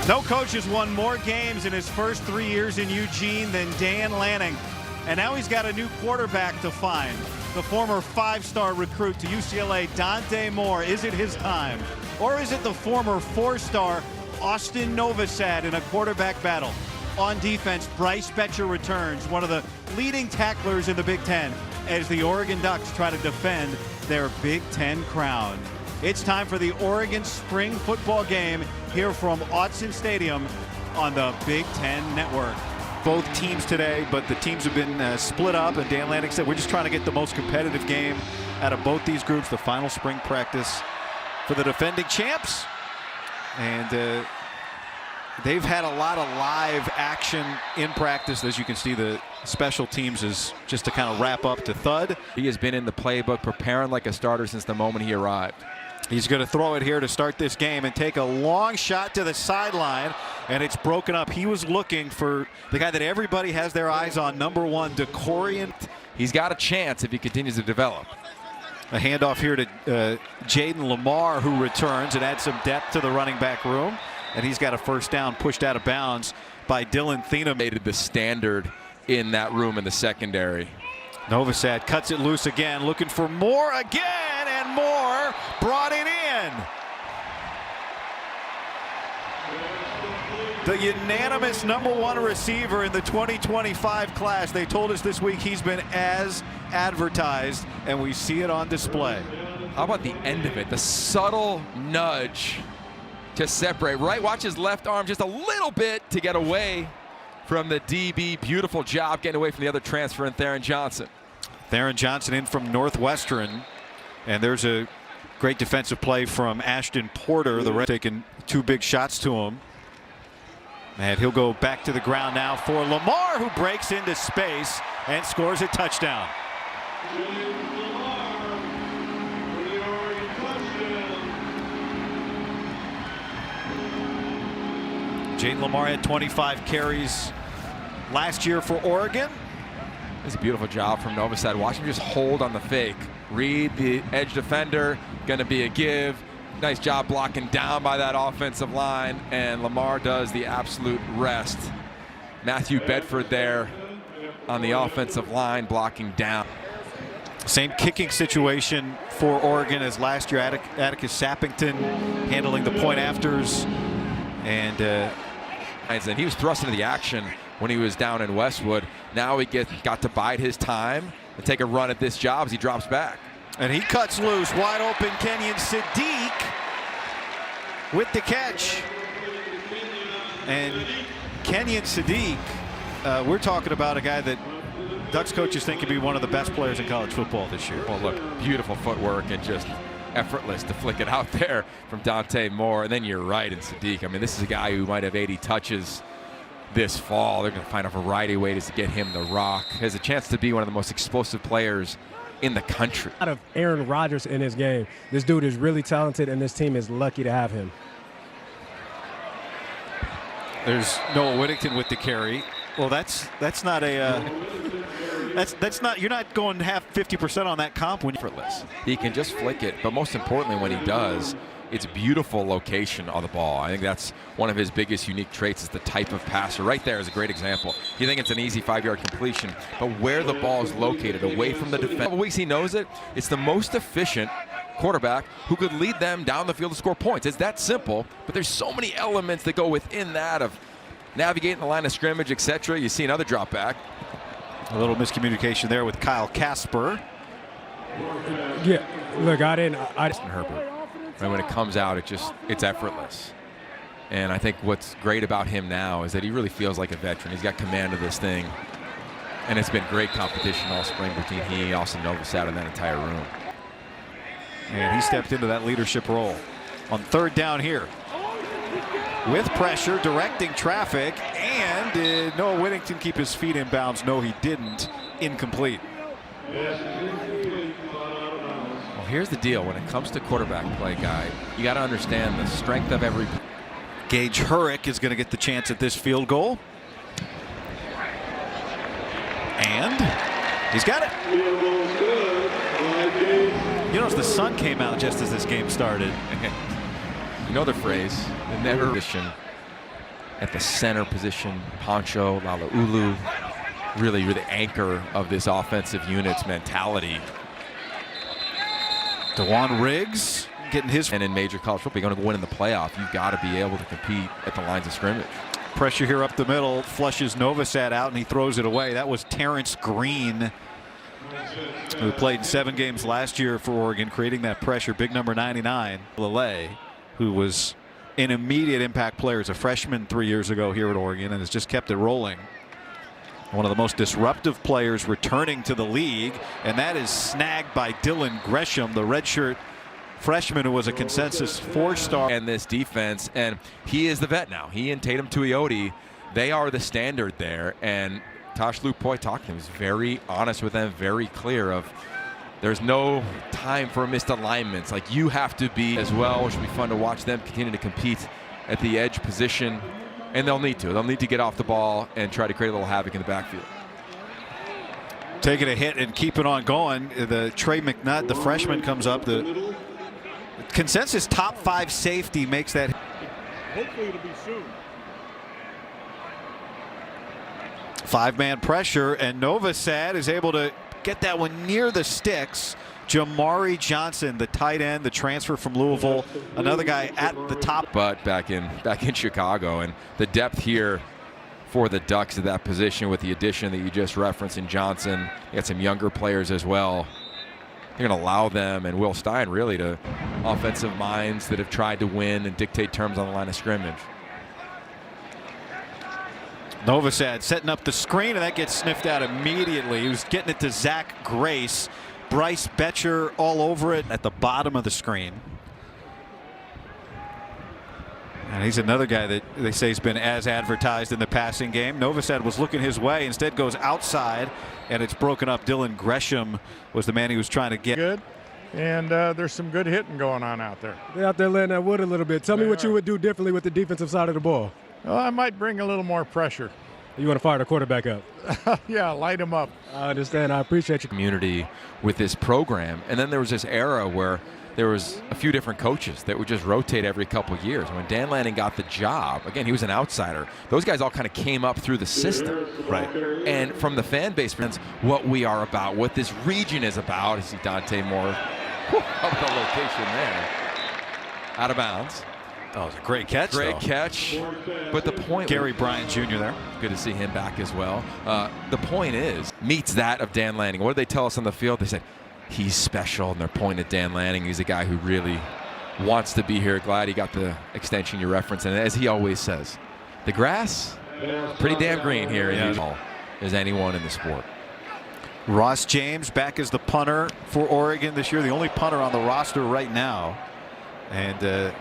No coach has won more games in his first 3 years in Eugene than Dan Lanning. And now he's got a new quarterback to find. The former five-star recruit to UCLA, Dante Moore. Is it his time? Or is it the former four-star Austin Novosad in a quarterback battle? On defense, Bryce Betcher returns, one of the leading tacklers in the Big Ten, as the Oregon Ducks try to defend their Big Ten crown. It's time for the Oregon Spring Football Game here from Autzen Stadium on the Big Ten Network. Both teams today, but the teams have been split up, and Dan Lanning said we're just trying to get the most competitive game out of both these groups. The final spring practice for the defending champs, and they've had a lot of live action in practice. As you can see, the special teams is just to kind of wrap up to Thud. He has been in the playbook preparing like a starter since the moment he arrived. He's going to throw it here to start this game and take a long shot to the sideline, and it's broken up. He was looking for the guy that everybody has their eyes on, number one, DeCorian. He's got a chance if he continues to develop. A handoff here to Jaden Lamar, who returns and adds some depth to the running back room. And he's got a first down pushed out of bounds by Dylan Thienem. Made the standard in that room in the secondary. Novosad cuts it loose again, looking for more again, and more brought it in. The unanimous #1 receiver in the 2025 class. They told us this week he's been as advertised, and we see it on display. How about the end of it? The subtle nudge to separate. Right, watch his left arm just a little bit to get away from the DB. Beautiful job getting away from the other transfer in Theron Johnson. Theron Johnson in from Northwestern, and there's a great defensive play from Ashton Porter. The Reds taking two big shots to him. And he'll go back to the ground now for Lamar, who breaks into space and scores a touchdown. Jaden Lamar had 25 carries last year for Oregon. It's a beautiful job from Novosad. Watch him just hold on the fake. Read the edge defender, going to be a give. Nice job blocking down by that offensive line, and Lamar does the absolute rest. Matthew Bedford there on the offensive line blocking down. Same kicking situation for Oregon as last year. Atticus Sappington handling the point afters, and he was thrust into the action when he was down in Westwood. Now he got to bide his time and take a run at this job as he drops back. And he cuts loose, wide open. Kenyon Sadiq with the catch. And Kenyon Sadiq, we're talking about a guy that Ducks coaches think could be one of the best players in college football this year. Well, look, beautiful footwork and just effortless to flick it out there from Dante Moore. And then you're right in Sadiq. I mean, this is a guy who might have 80 touches this fall. They're going to find a variety of ways to get him the rock. Has a chance to be one of the most explosive players in the country. Out of Aaron Rodgers in his game. This dude is really talented, and this team is lucky to have him. There's Noah Whittington with the carry. Well, that's not a that's not, you're not going to have 50% on that comp when you're effortless. He can just flick it, but most importantly, when he does, it's beautiful location on the ball. I think that's one of his biggest unique traits, is the type of passer. Right there is a great example. You think it's an easy 5-yard completion, but where the ball is located, away from the defense. A couple weeks he knows it. It's the most efficient quarterback who could lead them down the field to score points. It's that simple, but there's so many elements that go within that of navigating the line of scrimmage, etc. You see another drop back. A little miscommunication there with Kyle Casper. Yeah, look, I didn't. Herbert. And when it comes out, it's effortless. And I think what's great about him now is that he really feels like a veteran. He's got command of this thing. And it's been great competition all spring between he, Austin Novosad, and that entire room. And he stepped into that leadership role on third down here. With pressure, directing traffic, and did Noah Whittington keep his feet in bounds? No, he didn't. Incomplete. Well, here's the deal. When it comes to quarterback play, guy, you got to understand the strength of every. Gage Hurrick is going to get the chance at this field goal. And he's got it. You notice the sun came out just as this game started. You know the phrase, the never position at the center position. Poncho, Lalaulu, really the anchor of this offensive unit's mentality. Dewan Riggs getting his. And in major college football, you're going to win in the playoff. You've got to be able to compete at the lines of scrimmage. Pressure here up the middle, flushes Novosad out, and he throws it away. That was Terrence Green, who played in 7 games last year for Oregon, creating that pressure. Big number 99, Lele, who was an immediate impact player as a freshman 3 years ago here at Oregon and has just kept it rolling. One of the most disruptive players returning to the league, and that is snagged by Dylan Gresham, the redshirt freshman who was a consensus 4-star. And this defense, and he is the vet now. He and Tatum Tuioti, they are the standard there. And Tosh Lupoi talked to him. He was very honest with them, very clear of there's no time for misalignments. Like, you have to be as well, which will be fun to watch them continue to compete at the edge position. And they'll need to. They'll need to get off the ball and try to create a little havoc in the backfield. Taking a hit and keeping on going. The Trey McNutt, the freshman, comes up. The consensus top 5 safety makes that. Hopefully it'll be soon. 5-man pressure, and Novosad is able to get that one near the sticks. Jamari Johnson, the tight end, the transfer from Louisville, another guy at the top. But back in Chicago, and the depth here for the Ducks at that position with the addition that you just referenced in Johnson. You got some younger players as well. They're going to allow them and Will Stein really to offensive minds that have tried to win and dictate terms on the line of scrimmage. Novosad setting up the screen, and that gets sniffed out immediately. He was getting it to Zach Grace. Bryce Betcher all over it at the bottom of the screen. And he's another guy that they say has been as advertised in the passing game. Novosad was looking his way, instead goes outside, and it's broken up. Dylan Gresham was the man he was trying to get. Good. And there's some good hitting going on out there. They're out there letting that wood a little bit. Tell me what you would do differently with the defensive side of the ball. Well, I might bring a little more pressure. You want to fire the quarterback up? Yeah, light him up. I understand. I appreciate you. Community with this program. And then there was this era where there was a few different coaches that would just rotate every couple of years. When Dan Lanning got the job, again, he was an outsider. Those guys all kind of came up through the system. Right. And from the fan base, friends, what we are about, what this region is about. You see Dante Moore up the location there. Out of bounds. Oh, it was a great catch. Great catch. But the point, Gary Bryant Jr. there. good to see him back as well. The point is, meets that of Dan Lanning. What did they tell us on the field? They said, he's special, and they're pointing at Dan Lanning. He's a guy who really wants to be here. Glad he got the extension you referenced. And as he always says, the grass, pretty damn green here in Utah as anyone in the sport. Ross James back as the punter for Oregon this year, the only punter on the roster right now. And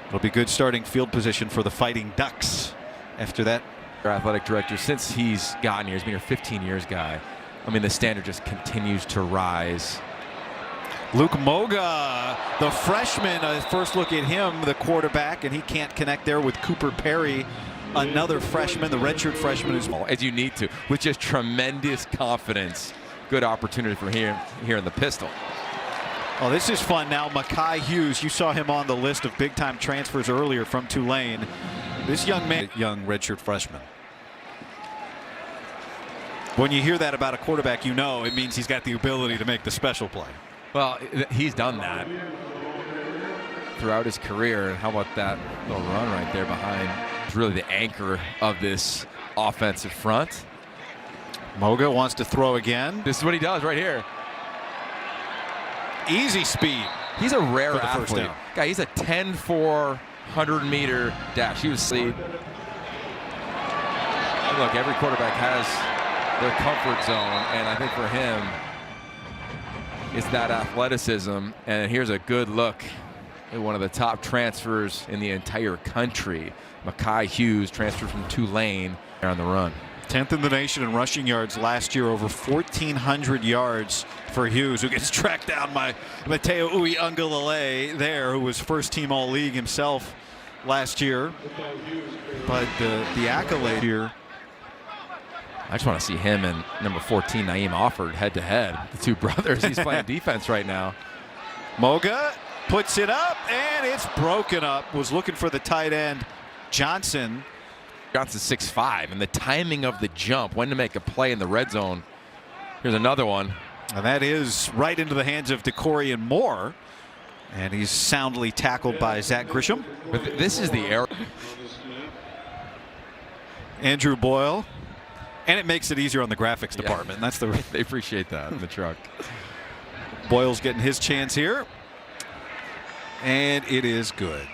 it'll be good starting field position for the Fighting Ducks after that. Our athletic director, since he's gotten here, he's been here 15 years, guy. I mean, the standard just continues to rise. Luke Moga, the freshman, first look at him, the quarterback, and he can't connect there with Cooper Perry, another freshman, the redshirt freshman as well. As you need to, with just tremendous confidence. Good opportunity for him here in the pistol. Oh, this is fun now. Makai Hughes, you saw him on the list of big-time transfers earlier from Tulane. This young man, young redshirt freshman. When you hear that about a quarterback, you know it means he's got the ability to make the special play. Well, he's done that throughout his career. And how about that little run right there behind? It's really the anchor of this offensive front. Moga wants to throw again. This is what he does right here. Easy speed. He's a rare for the first athlete. down. Guy, he's a 10-4 100-meter dash. He was sleep. Look, every quarterback has their comfort zone, and I think for him, it's that athleticism. And here's a good look at one of the top transfers in the entire country. Makai Hughes, transferred from Tulane, on the run. 10th in the nation in rushing yards last year, over 1,400 yards for Hughes, who gets tracked down by Mateo Uiagalelei there, who was first-team All-League himself last year. But the accolade here. I just want to see him and number 14, Naeem Offord, head-to-head. The two brothers. He's playing defense right now. Moga puts it up, and it's broken up. Was looking for the tight end, Johnson. Johnson's 6'5", and the timing of the jump, when to make a play in the red zone. Here's another one. And that is right into the hands of Decorian Moore. And he's soundly tackled by Zach Grisham. But this is the error. Andrew Boyle. And it makes it easier on the graphics department. That's the They appreciate that in the truck. Boyle's getting his chance here. And it is good.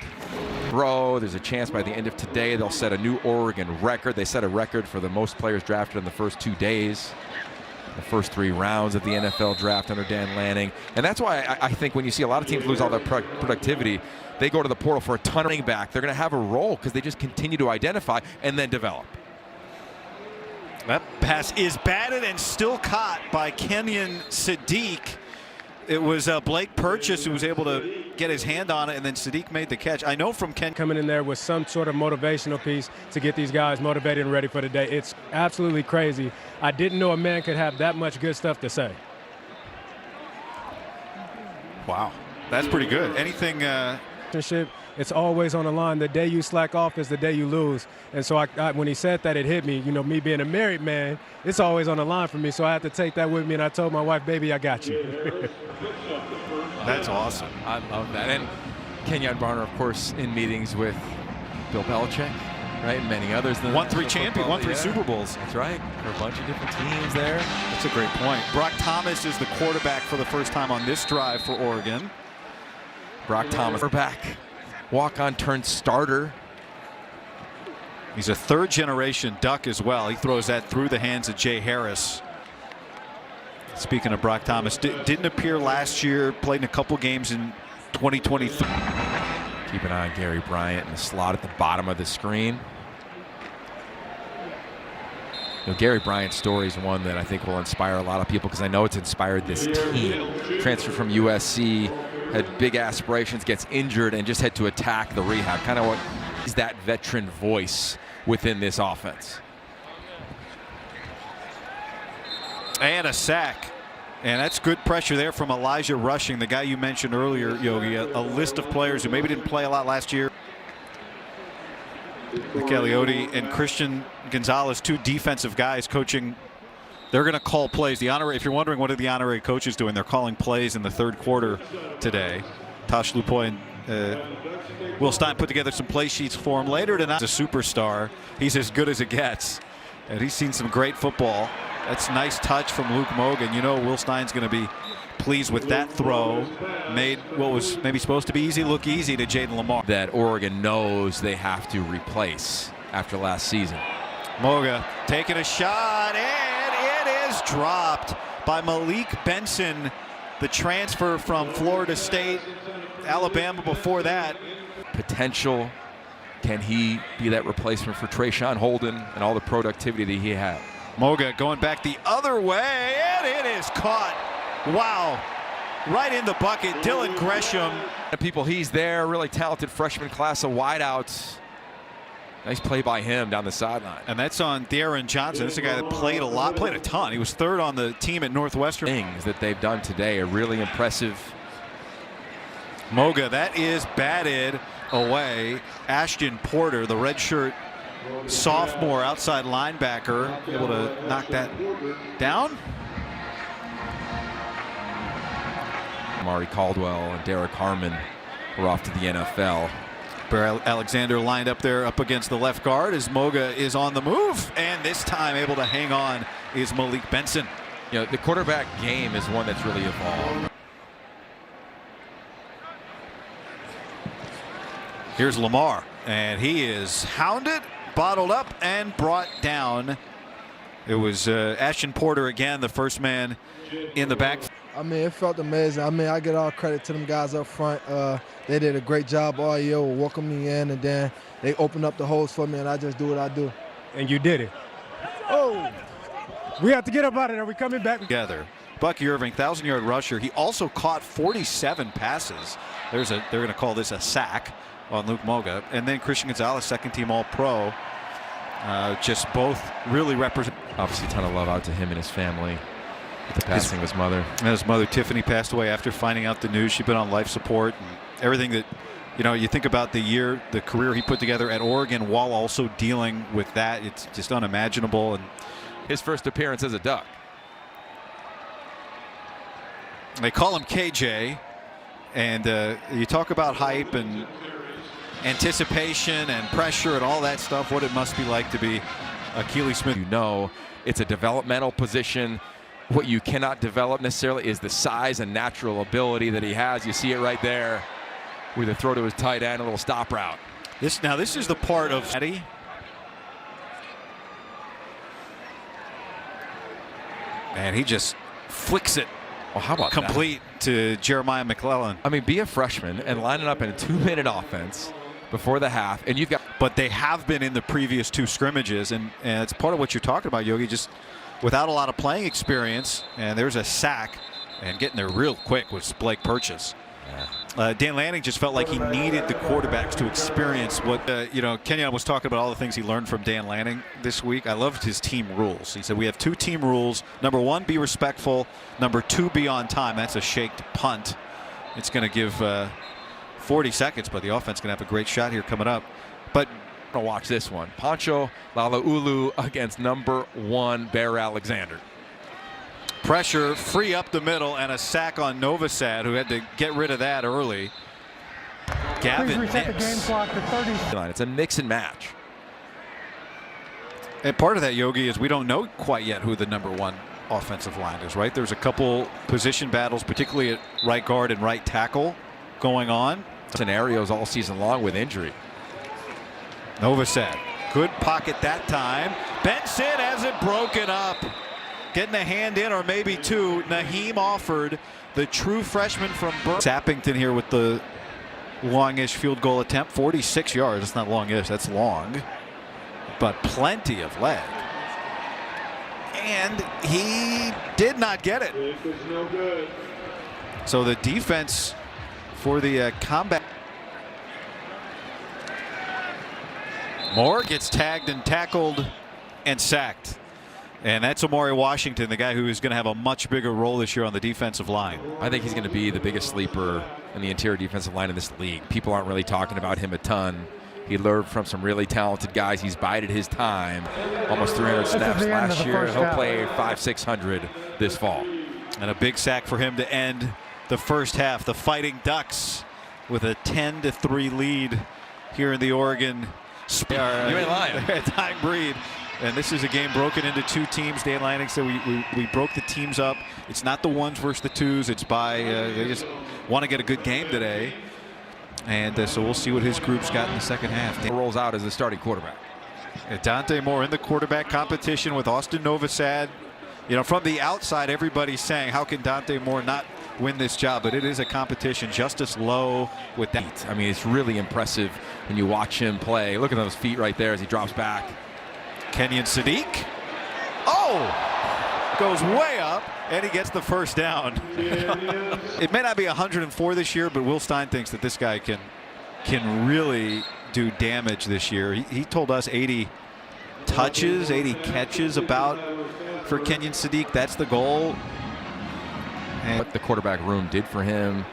There's a chance by the end of today they'll set a new Oregon record. They set a record for the most players drafted in the first 2 days. The first 3 rounds of the NFL draft under Dan Lanning. And that's why I think when you see a lot of teams lose all their productivity, they go to the portal for a ton of running back. They're going to have a role because they just continue to identify and then develop. That pass is batted and still caught by Kenyon Sadiq. It was Blake Purchase who was able to get his hand on it, and then Sadiq made the catch. I know from Ken coming in there with some sort of motivational piece to get these guys motivated and ready for the day. It's absolutely crazy. I didn't know a man could have that much good stuff to say. Wow, that's pretty good. Anything? It's always on the line. The day you slack off is the day you lose. And so when he said that, it hit me. You know, me being a married man, it's always on the line for me. So I had to take that with me, and I told my wife, baby, I got you. That's awesome. I love that. And Kenyon Barner, of course, in meetings with Bill Belichick, right, and many others. Won 3 champions, won 3 Super Bowls. That's right, for a bunch of different teams there. That's a great point. Brock Thomas is the quarterback for the first time on this drive for Oregon. Brock Thomas, quarterback. Walk-on turned starter. He's a 3rd-generation Duck as well. He throws that through the hands of Jay Harris. Speaking of Brock Thomas, didn't appear last year, played in a couple games in 2023. Keep an eye on Gary Bryant in the slot at the bottom of the screen. You know, Gary Bryant's story is one that I think will inspire a lot of people because I know it's inspired this team. Transferred from USC, had big aspirations, gets injured, and just had to attack the rehab. Kind of what is that veteran voice within this offense. And a sack. And that's good pressure there from Elijah Rushing, the guy you mentioned earlier, Yogi. A list of players who maybe didn't play a lot last year. Nickeliotti and Christian Gonzalez, 2 defensive guys coaching. They're going to call plays. The honorary, if you're wondering what are the honorary coaches doing, they're calling plays in the 3rd quarter today. Tosh Lupoy and Will Stein put together some play sheets for him later tonight. He's a superstar. He's as good as it gets. And he's seen some great football. That's a nice touch from Luke Mogan. You know Will Stein's going to be pleased with that throw. Made what was maybe supposed to be easy look easy to Jaden Lamar. That Oregon knows they have to replace after last season. Moga taking a shot, and it is dropped by Malik Benson, the transfer from Florida State, Alabama before that. Potential. Can he be that replacement for Trayshawn Holden and all the productivity that he had? Moga going back the other way, and it is caught. Wow. Right in the bucket, Dylan Gresham. People, he's there, really talented freshman class of wideouts. Nice play by him down the sideline. And that's on Darren Johnson. This is a guy that played a lot, played a ton. He was 3rd on the team at Northwestern. Things that they've done today are really impressive. Moga, that is batted away. Ashton Porter, the redshirt sophomore outside linebacker, able to knock that down. Amari Caldwell and Derek Harmon were off to the NFL. Bear Alexander lined up there up against the left guard as Moga is on the move, and this time able to hang on is Malik Benson. You know, the quarterback game is one that's really evolved. Here's Lamar, and he is hounded, bottled up, and brought down. It was Ashton Porter again, the first man in the back. I mean, it felt amazing. I mean, I get all credit to them guys up front. They did a great job all year with welcoming me in, and then they opened up the holes for me, and I just do what I do. And you did it. Oh, we have to get up out of there. We're coming back together. Bucky Irving, 1,000-yard rusher. He also caught 47 passes. They're going to call this a sack on Luke Moga. And then Christian Gonzalez, 2nd-team All-Pro. Just both really represent. Obviously, a ton of love out to him and his family. The passing of his mother. And his mother Tiffany passed away after finding out the news. She'd been on life support and everything that you know, you think about the career he put together at Oregon while also dealing with that. It's just unimaginable. And his first appearance as a Duck. they call him KJ. And you talk about hype and anticipation and pressure and all that stuff, what it must be like to be Akili Smith. You know, it's a developmental position. What you cannot develop necessarily is the size and natural ability that he has. You see it right there with a throw to his tight end, a little stop route. This is the part of Eddie. And he just flicks it. Well, how about complete to Jeremiah McClellan. I mean, be a freshman and line it up in a 2-minute offense before the half, and you've got. But they have been in the previous 2 scrimmages, and it's part of what you're talking about, Yogi. Just without a lot of playing experience, and there's a sack, and getting there real quick was Blake Purchase. Dan Lanning just felt like he needed the quarterbacks to experience what, you know, Kenyon was talking about all the things he learned from Dan Lanning this week. I loved his team rules. He said we have 2 team rules. Number 1, be respectful. Number 2, be on time. That's a shaked punt. It's going to give 40 seconds, but the offense going to have a great shot here coming up. But I'll watch this one. Pancho Lalaulu against number 1 Bear Alexander. Pressure, free up the middle, and a sack on Novosad, who had to get rid of that early. Gavin Please reset the game clock to 30. It's a mix and match. And part of that, Yogi, is we don't know quite yet who the number 1 offensive line is, right? There's a couple position battles, particularly at right guard and right tackle, going on. Scenarios all season long with injury. Novosad, good pocket that time. Benson has it broken up. Getting a hand in, or maybe 2. Naheem Offord, the true freshman from Burn. Sappington here with the longish field goal attempt. 46 yards. It's not longish, that's long. But plenty of leg. And he did not get it. So the defense for the combat. Moore gets tagged and tackled and sacked. And that's Amari Washington, the guy who is going to have a much bigger role this year on the defensive line. I think he's going to be the biggest sleeper in the interior defensive line in this league. People aren't really talking about him a ton. He learned from some really talented guys. He's bided his time. Almost 300 snaps last year. He'll play 500-600 this fall. And a big sack for him to end the first half. The Fighting Ducks with a 10-3 lead here in the Oregon. You ain't lying. Dying breed. And this is a game broken into 2 teams. Dan Lanning said we broke the teams up. It's not the 1s versus the 2s. It's by they just want to get a good game today. And so we'll see what his group's got in the second half. He rolls out as the starting quarterback. Dante Moore in the quarterback competition with Austin Novosad. You know, from the outside, everybody's saying, how can Dante Moore not win this job? But it is a competition. Justice Lowe with that. I mean, it's really impressive when you watch him play. Look at those feet right there as he drops back. Kenyon Sadiq. Oh! Goes way up, and he gets the first down. It may not be 104 this year, but Will Stein thinks that this guy can really do damage this year. He told us 80 touches, 80 catches about for Kenyon Sadiq. That's the goal. And what the quarterback room did for him,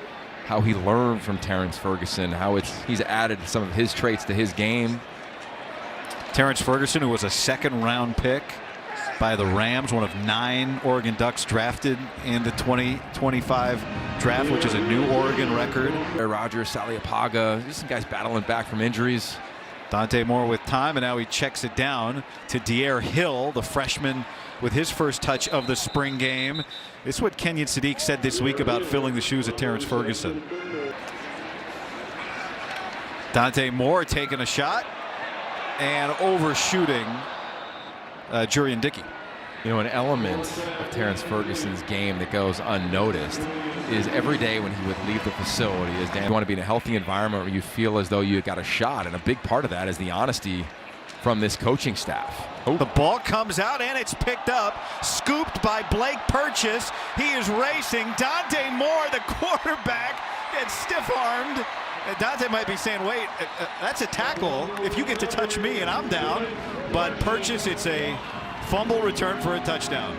how he learned from Terrence Ferguson, how he's added some of his traits to his game. Terrence Ferguson, who was a second-round pick by the Rams, one of 9 Oregon Ducks drafted in the 2025 draft, which is a new Oregon record. Rogers, Saliapaga, just some guys battling back from injuries. Dante Moore with time, and now he checks it down to De'Air Hill, the freshman, with his first touch of the spring game. This is what Kenyon Sadiq said this week about filling the shoes of Terrence Ferguson. Dante Moore taking a shot and overshooting Jurian Dickey. You know, an element of Terrence Ferguson's game that goes unnoticed is every day when he would leave the facility, you want to be in a healthy environment where you feel as though you got a shot, and a big part of that is the honesty from this coaching staff. Oh. The ball comes out and it's picked up, scooped by Blake Purchase. He is racing. Dante Moore, the quarterback, gets stiff-armed. Dante might be saying, wait, that's a tackle if you get to touch me and I'm down. But Purchase, it's a fumble return for a touchdown.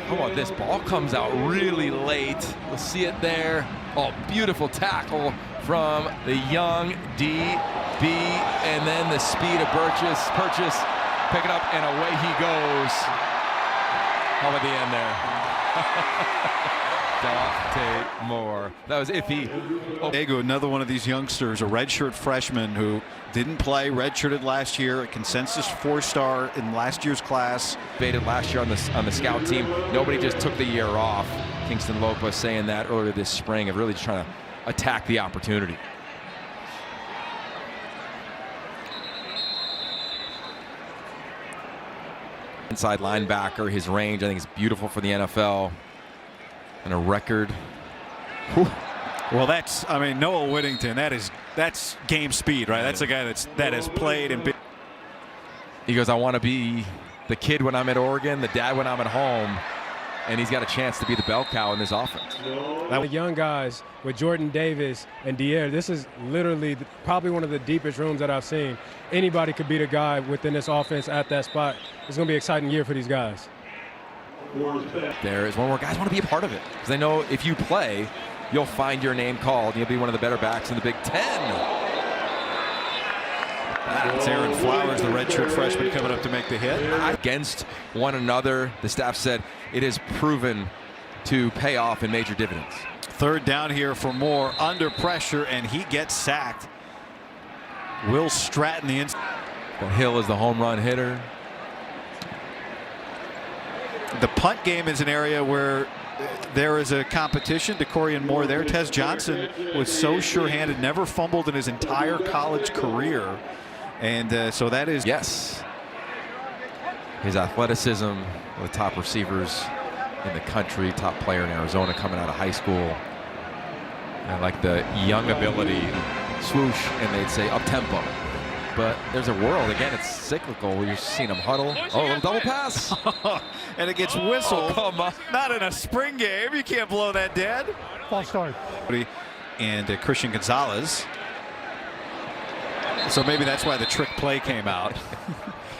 How about this? Ball comes out really late. We'll see it there. Oh, beautiful tackle from the young DB. And then the speed of Purchase. Pick it up, and away he goes. How about the end there? Dante Moore. That was iffy. Oh. Diego, another one of these youngsters, a redshirt freshman who didn't play, redshirted last year, a consensus 4-star in last year's class. Debated last year on the scout team. Nobody just took the year off. Kingston Lopez saying that earlier this spring of really just trying to attack the opportunity. Inside linebacker, his range I think is beautiful for the NFL. And a record. Whew. Well, I mean, Noah Whittington, that's game speed, right? That's a guy that has played and been. He goes, I want to be the kid when I'm at Oregon, the dad when I'm at home, and he's got a chance to be the bell cow in this offense. The young guys with Jordan Davis and Dier, this is literally probably one of the deepest rooms that I've seen. Anybody could be the guy within this offense at that spot. It's going to be an exciting year for these guys. There is one where guys want to be a part of it because they know if you play, you'll find your name called. You'll be one of the better backs in the Big Ten. It's Aaron Flowers, the redshirt freshman, coming up to make the hit. Against one another, the staff said it has proven to pay off in major dividends. Third down here for Moore, under pressure, and he gets sacked. Will Stratton, the inside. Hill is the home run hitter. The punt game is an area where there is a competition. DeCorian Moore there. Tez Johnson was so sure-handed, never fumbled in his entire college career. And so that is. Yes. His athleticism, one of the top receivers in the country, top player in Arizona coming out of high school. And like the young ability, swoosh, and they'd say up-tempo. But there's a world, again, it's cyclical where you're seeing them huddle. Oh, a little double pass. And it gets whistled. Oh, come on. Not in a spring game. You can't blow that dead. False start. And Christian Gonzalez. So maybe that's why the trick play came out.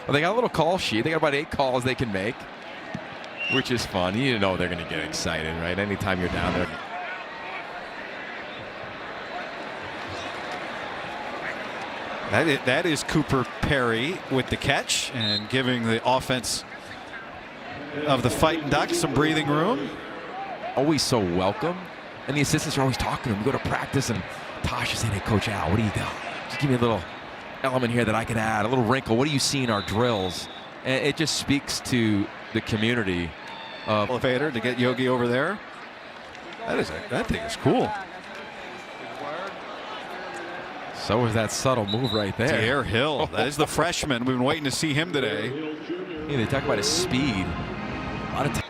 Well, they got a little call sheet. They got about 8 calls they can make, which is fun. You know they're going to get excited, right? Anytime you're down there. That is Cooper Perry with the catch and giving the offense of the Fighting Ducks some breathing room. Always so welcome. And the assistants are always talking to him. We go to practice and Tosh is saying, hey, Coach Al, what do you got? Just give me a little element here that I can add, a little wrinkle. What do you see in our drills? And it just speaks to the community. Elevator to get Yogi over there. That thing is cool. So is that subtle move right there. Dier Hill, that is the freshman. We've been waiting to see him today. Yeah, they talk about his speed. A lot of time.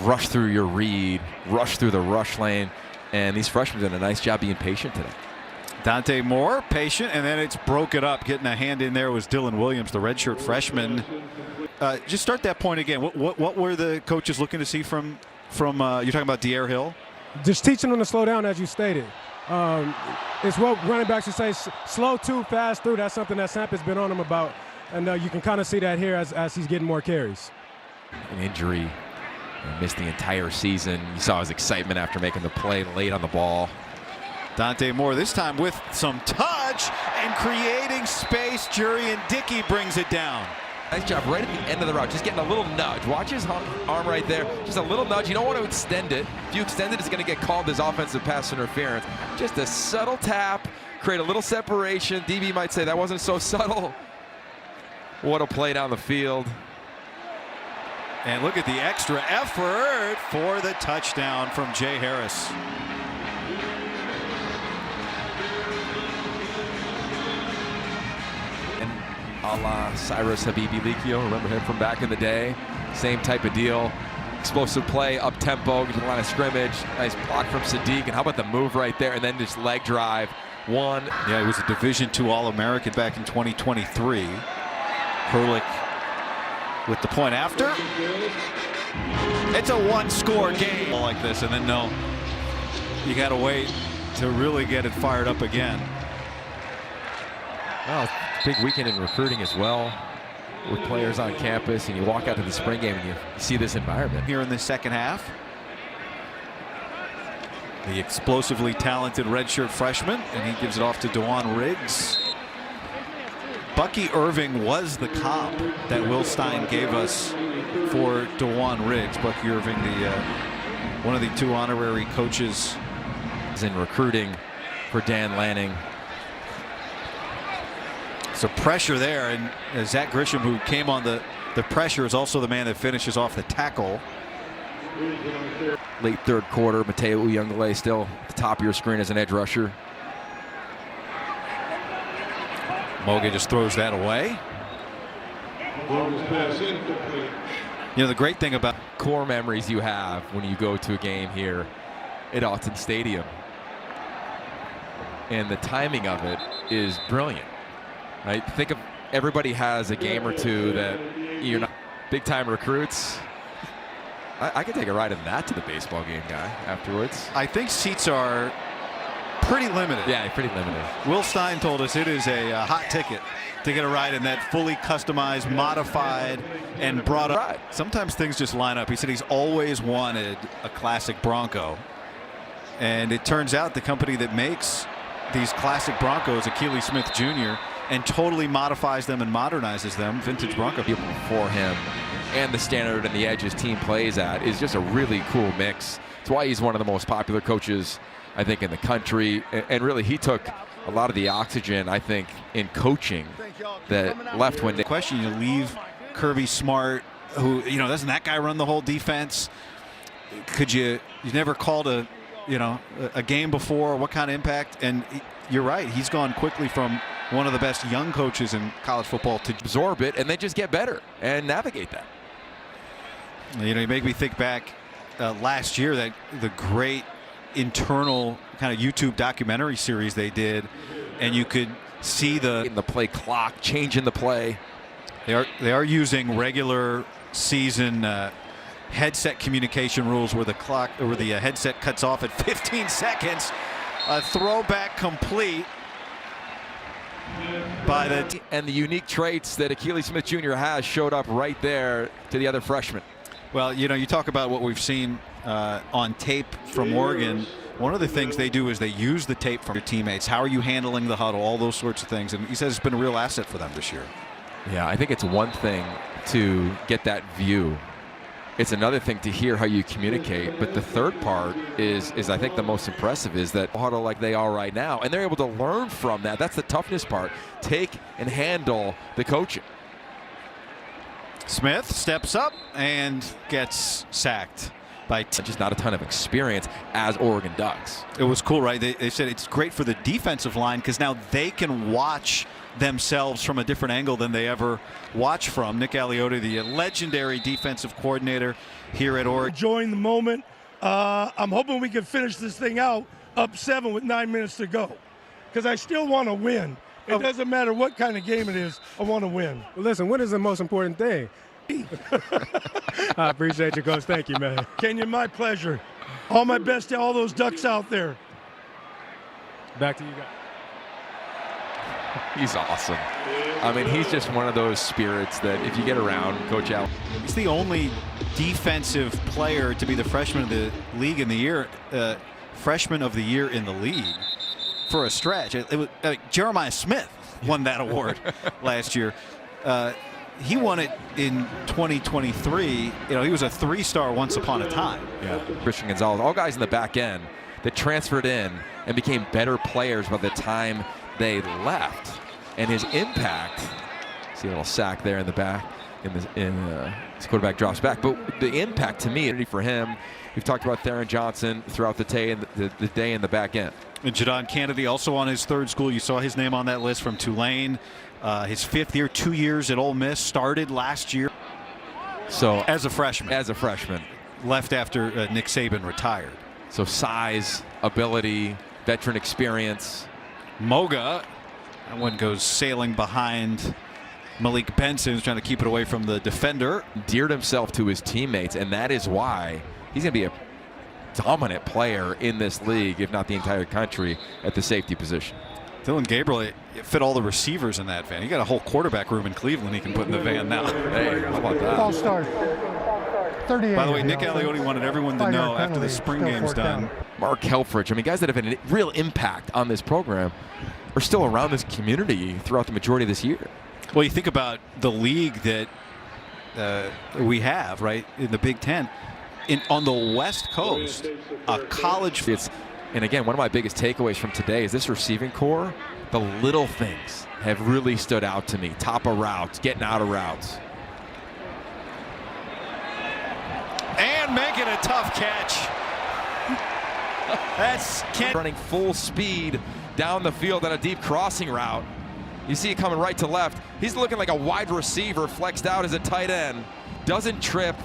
Rush through your read, rush through the rush lane, and these freshmen did a nice job being patient today. Dante Moore, patient, and then it's broken up. Getting a hand in there was Dylan Williams, the redshirt freshman. Just start that point again. What were the coaches looking to see from you're talking about Dier Hill? Just teaching them to slow down, as you stated. It's what running backs would say, slow to, fast through. That's something that Samp has been on him about. And you can kind of see that here as he's getting more carries. An injury. He missed the entire season. You saw his excitement after making the play late on the ball. Dante Moore this time with some touch and creating space. Jurian Dickey brings it down. Nice job right at the end of the route, just getting a little nudge. Watch his arm right there, just a little nudge. You don't want to extend it. If you extend it, it's going to get called as offensive pass interference. Just a subtle tap, create a little separation. DB might say that wasn't so subtle. What a play down the field. And look at the extra effort for the touchdown from Jay Harris. A la Cyrus Habibi-Likio, remember him from back in the day? Same type of deal. Explosive play, up tempo, get to the line of scrimmage. Nice block from Sadiq, and how about the move right there? And then just leg drive. One. Yeah, he was a Division II All-American back in 2023. Hurlick with the point after. It's a one-score game like this, and then no, you got to wait to really get it fired up again. Well, big weekend in recruiting as well. with players on campus, and you walk out to the spring game and you see this environment. Here in the second half, the explosively talented redshirt freshman, and he gives it off to Dewan Riggs. Bucky Irving was the comp that Will Stein gave us for Dewan Riggs. Bucky Irving, the one of the 2 honorary coaches In recruiting for Dan Lanning. So pressure there, and Zach Grisham, who came on the pressure, is also the man that finishes off the tackle. Late third quarter, Mateo Uyunglele still at the top of your screen as an edge rusher. Moga just throws that away. You know, the great thing about Core memories you have when you go to a game here at Autzen Stadium. And the timing of it is brilliant. Right? Think of everybody has a game or two that you're not big time recruits. I could take a ride in that to the baseball game, guy, afterwards. I think seats are pretty limited. Yeah, pretty limited. Will Stein told us it is a hot ticket to get a ride in that fully customized, modified, and brought up. Right. Sometimes things just line up. He said he's always wanted a classic Bronco. And it turns out the company that makes these classic Broncos, Achilles Smith Jr., and totally modifies them and modernizes them, vintage Bronco. People for him and the standard and the edge his team plays at is just a really cool mix. It's why he's one of the most popular coaches, I think, in the country. And really, he took a lot of the oxygen, I think, in coaching that left when they question. You leave Kirby Smart, who, you know, doesn't that guy run the whole defense? Could you never called a game before? What kind of impact? And you're right, he's gone quickly from one of the best young coaches in college football to absorb it and then just get better and navigate that. You know, you make me think back last year, that the great internal kind of YouTube documentary series they did, and you could see in the play clock, changing the play. They are using regular season headset communication rules where the clock or the headset cuts off at 15 seconds. A throwback complete by the and the unique traits that Achilles Smith Jr. has showed up right there to the other freshmen. Well, you know, you talk about what we've seen on tape from Oregon. One of the things they do is they use the tape from your teammates. How are you handling the huddle? All those sorts of things. And he says it's been a real asset for them this year. Yeah, I think it's one thing to get that view. It's another thing to hear how you communicate. But the third part is I think the most impressive is that huddle like they are right now. And they're able to learn from that. That's the toughness part. Take and handle the coaching. Smith steps up and gets sacked by just not a ton of experience as Oregon Ducks. It was cool, right? They said it's great for the defensive line because now they can watch themselves from a different angle than they ever watch from. Nick Aliotti, the legendary defensive coordinator here at Oregon. Enjoying the moment. I'm hoping we can finish this thing out up 7 with 9 minutes to go, because I still want to win. It doesn't matter what kind of game it is. I want to win. Well, listen, win is the most important thing. I appreciate you, Coach. Thank you, man. Kenyon, my pleasure. All my best to all those Ducks out there. Back to you guys. He's awesome. I mean, he's just one of those spirits that if you get around Coach Al. He's the only defensive player to be the freshman of the league in the year, freshman of the year in the league for a stretch. It was Jeremiah Smith won that award last year. He won it in 2023. You know, he was a 3-star once upon a time. Yeah. Christian Gonzalez, all guys in the back end that transferred in and became better players by the time they left. And his impact, see a little sack there in the back, his quarterback drops back. But the impact to me for him, we've talked about Theron Johnson throughout the day and the day in the back end. And Jadon Kennedy also on his third school. You saw his name on that list from Tulane. His 5th year, 2 years at Ole Miss, started last year. So as a freshman. Left after Nick Saban retired. So size, ability, veteran experience. Moga, that one goes sailing behind Malik Benson, who's trying to keep it away from the defender. Endeared himself to his teammates, and that is why he's going to be a dominant player in this league, if not the entire country, at the safety position. Dylan Gabriel, it fit all the receivers in that van. He got a whole quarterback room in Cleveland he can put in the van now. Hey, how about that? False start. 38. By the way, Nick Aliotti wanted everyone to 5-yard know after the penalty. spring Still game's fourth done. down. Mark Helfrich, I mean, guys that have had a real impact on this program are still around this community throughout the majority of this year. Well, you think about the league that we have, right, in the Big Ten. On the West Coast, a college. And again, one of my biggest takeaways from today is this receiving core, the little things have really stood out to me. Top of routes, getting out of routes. And making a tough catch. That's Running full speed down the field on a deep crossing route. You see it coming right to left. He's looking like a wide receiver, flexed out as a tight end. Doesn't trip.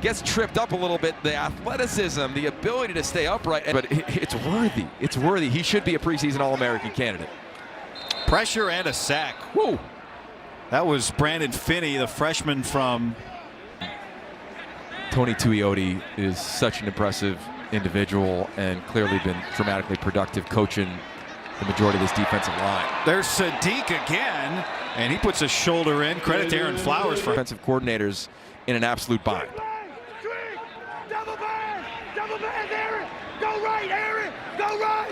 Gets tripped up a little bit. The athleticism, the ability to stay upright. But it's worthy. It's worthy. He should be a preseason All-American candidate. pressure and a sack. Whoa. That was Brandon Finney, the freshman from. Tony Tuioti is such an impressive individual and clearly been dramatically productive coaching the majority of this defensive line. There's Sadiq again, and he puts a shoulder in. Credit to Aaron Flowers for defensive coordinators in an absolute bind.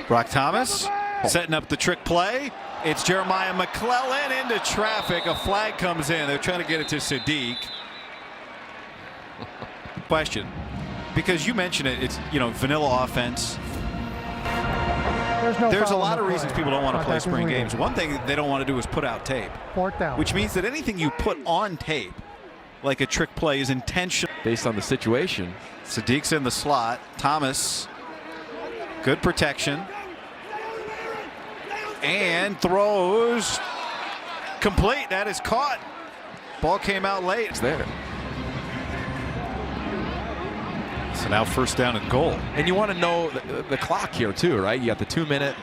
Brock Thomas setting up the trick play. It's Jeremiah McClellan into traffic. A flag comes in. They're trying to get it to Sadiq. Question, because you mentioned it, it's, you know, vanilla offense. There's a lot of reasons people don't want to play spring games. One thing they don't want to do is put out tape, Fourth down. which means that anything you put on tape, like a trick play, is intentional. Based on the situation. Sadiq's in the slot. Thomas, good protection. And throws complete. That is caught. Ball came out late. It's there. So now first down and goal. And you want to know the clock here too, right? You got the 2-minute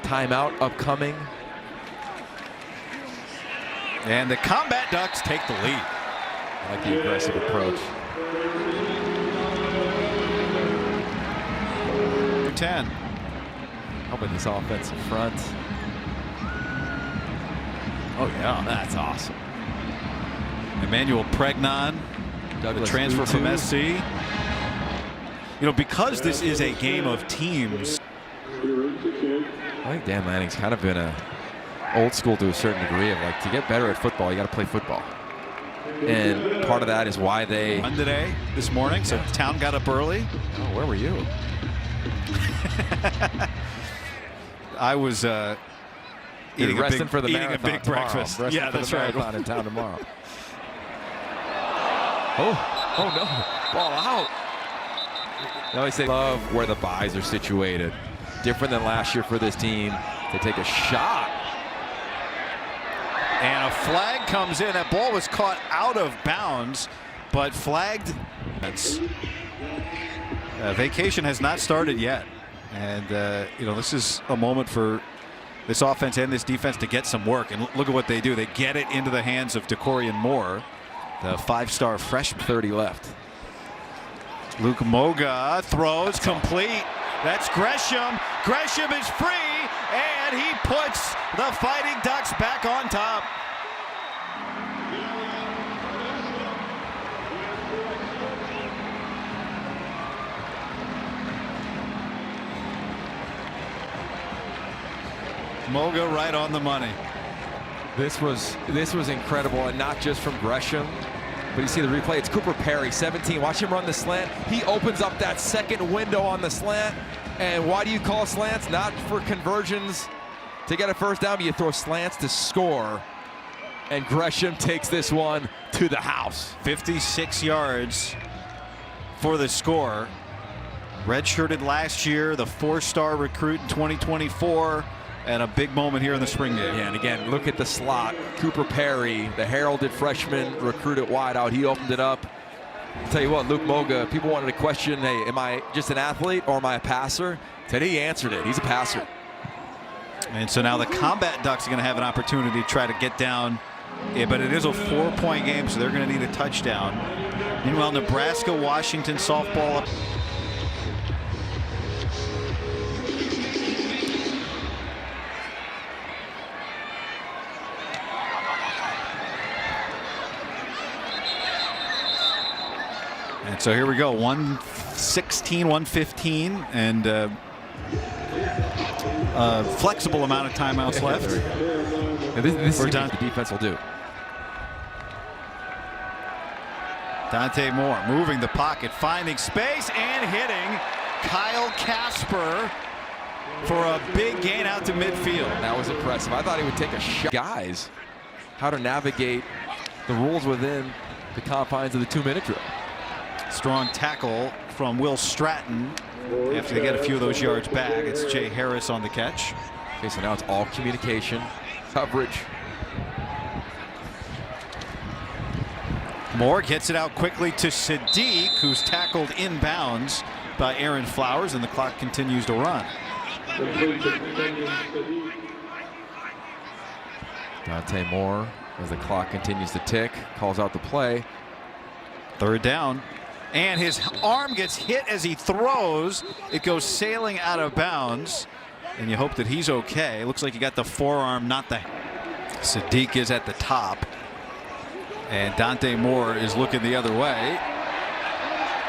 timeout upcoming. And the Combat Ducks take the lead. I like the aggressive approach. 10. How about this offensive front? Oh yeah, That's awesome. Emmanuel Pregnon, the transfer from SC. You know, because this is a game of teams. I think Dan Lanning's kind of been old school to a certain degree of like, to get better at football, you got to play football. And part of that is why they Run today, this morning, so town got up early. Oh, where were you? I was eating resting a big, for the eating a marathon big tomorrow. breakfast. Resting Yeah, for that's the right. marathon in town tomorrow. Oh no, ball out. They always say love where the buys are situated. Different than last year for this team. They take a shot. And a flag comes in. That ball was caught out of bounds, but flagged. Vacation has not started yet. And, you know, this is a moment for this offense and this defense to get some work. And look at what they do. They get it into the hands of DeCorian Moore, the five-star freshman. 30 left. Luke Moga throws complete. That's Gresham. Gresham is free, and he puts the Fighting Ducks back on top. Moga right on the money. This was incredible, and not just from Gresham, but you see the replay. It's Cooper Perry, 17. Watch him run the slant. He opens up that second window on the slant. And why do you call slants? Not for conversions to get a first down, but you throw slants to score. And Gresham takes this one to the house. 56 yards for the score. Redshirted last year, the four-star recruit in 2024, and a big moment here in the spring game. Yeah, and again, look at the slot. Cooper Perry, the heralded freshman, recruited wide out. He opened it up. I'll tell you what, Luke Moga, people wanted to question, hey, am I just an athlete or am I a passer? Today he answered it. He's a passer. And so now the Combat Ducks are going to have an opportunity to try to get down. Yeah, but it is a 4-point game, so they're going to need a touchdown. Meanwhile, Nebraska, Washington softball. So here we go, 116, 115, and flexible amount of timeouts left. This is what the defense will do. Dante Moore moving the pocket, finding space, and hitting Kyle Casper for a big gain out to midfield. That was impressive. I thought he would take a shot. Guys, how to navigate the rules within the confines of the 2-minute drill. Strong tackle from Will Stratton. After they get a few of those yards back, it's Jay Harris on the catch. Okay, so now it's all communication, coverage. Moore gets it out quickly to Sadiq, who's tackled inbounds by Aaron Flowers, and the clock continues to run. Dante Moore, as the clock continues to tick, calls out the play. 3rd down. And his arm gets hit as he throws. It goes sailing out of bounds. And you hope that he's okay. Looks like he got the forearm, not the... Sadiq is at the top. And Dante Moore is looking the other way.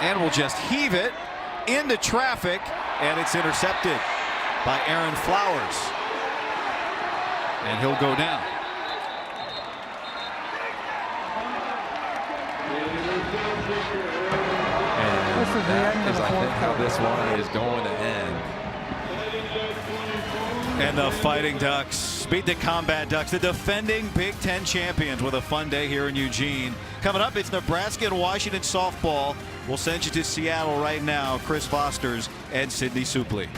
And will just heave it into traffic. And it's intercepted by Aaron Flowers. And he'll go down. That is, I think, how this one is going to end. And the Fighting Ducks beat the Combat Ducks, the defending Big Ten champions, with a fun day here in Eugene. Coming up, it's Nebraska and Washington softball. We'll send you to Seattle right now. Chris Foster's and Sydney Supley.